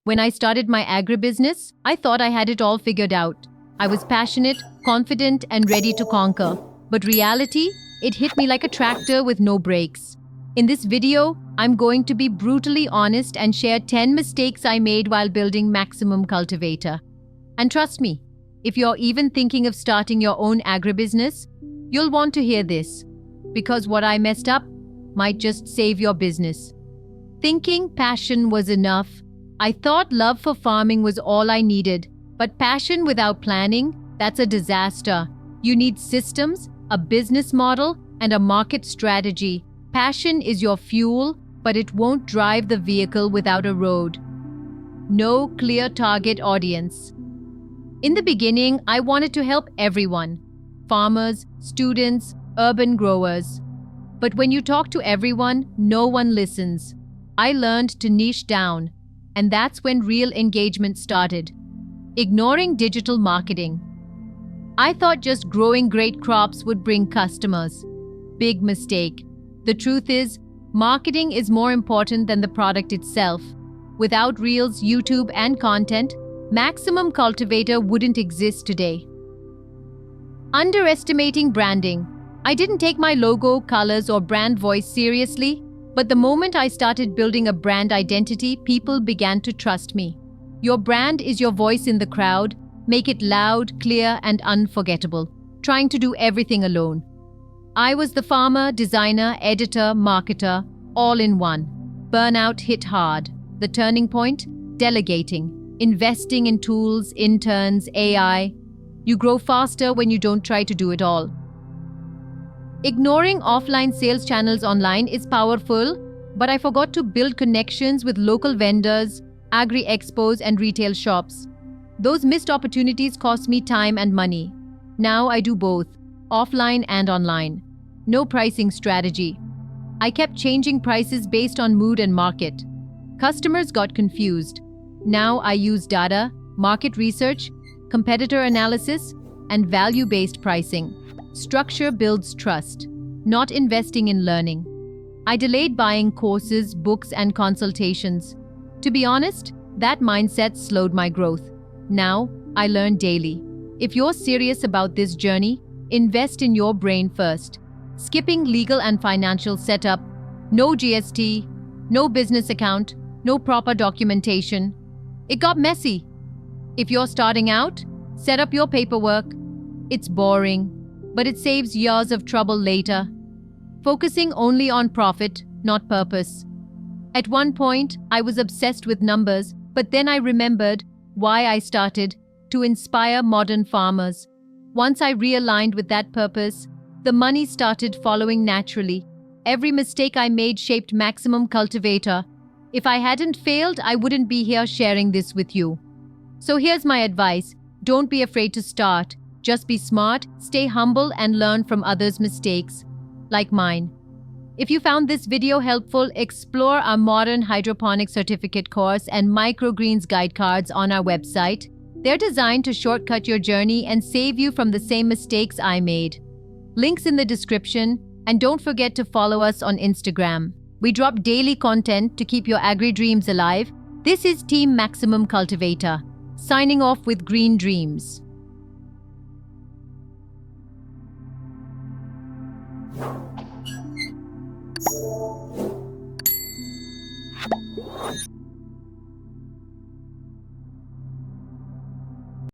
When I started my agribusiness, I thought I had it all figured out. I was passionate, confident, and ready to conquer. But reality, it hit me like a tractor with no brakes. In this video, I'm going to be brutally honest and share 10 mistakes I made while building Maximum Cultivator. And trust me, if you're even thinking of starting your own agribusiness, you'll want to hear this. Because what I messed up might just save your business. Thinking passion was enough. I thought love for farming was all I needed. But passion without planning, that's a disaster. You need systems, a business model, and a market strategy. Passion is your fuel, but it won't drive the vehicle without a road. No clear target audience. In the beginning, I wanted to help everyone. Farmers, students, urban growers. But when you talk to everyone, no one listens. I learned to niche down, and that's when real engagement started. Ignoring digital marketing. I thought just growing great crops would bring customers. Big mistake. The truth is, marketing is more important than the product itself. Without Reels, YouTube, and content, Maximum Cultivator wouldn't exist today. Underestimating branding. I didn't take my logo, colors, or brand voice seriously, but the moment I started building a brand identity, people began to trust me. Your brand is your voice in the crowd. Make it loud, clear, and unforgettable. Trying to do everything alone. I was the farmer, designer, editor, marketer, all in one. Burnout hit hard. The turning point? Delegating. Investing in tools, interns, AI. You grow faster when you don't try to do it all. Ignoring offline sales channels online is powerful, but I forgot to build connections with local vendors, agri-expos, and retail shops. Those missed opportunities cost me time and money. Now I do both, offline and online. No pricing strategy. I kept changing prices based on mood and market. Customers got confused. Now I use data, market research, competitor analysis, and value-based pricing. Structure builds trust, not investing in learning. I delayed buying courses, books, and consultations. To be honest, that mindset slowed my growth. Now, I learn daily. If you're serious about this journey, invest in your brain first. Skipping legal and financial setup, no GST, no business account, no proper documentation. It got messy. If you're starting out, set up your paperwork. It's boring, but it saves years of trouble later. Focusing only on profit, not purpose. At one point, I was obsessed with numbers, but then I remembered why I started: to inspire modern farmers. Once I realigned with that purpose, the money started following naturally. Every mistake I made shaped Maximum Cultivator. If I hadn't failed, I wouldn't be here sharing this with you. So here's my advice. Don't be afraid to start. Just be smart, stay humble, and learn from others' mistakes, like mine. If you found this video helpful, explore our Modern Hydroponics Certificate course and Microgreens guide cards on our website. They're designed to shortcut your journey and save you from the same mistakes I made. Links in the description, and don't forget to follow us on Instagram. We drop daily content to keep your agri-dreams alive. This is Team Maximum Cultivator, signing off with green dreams.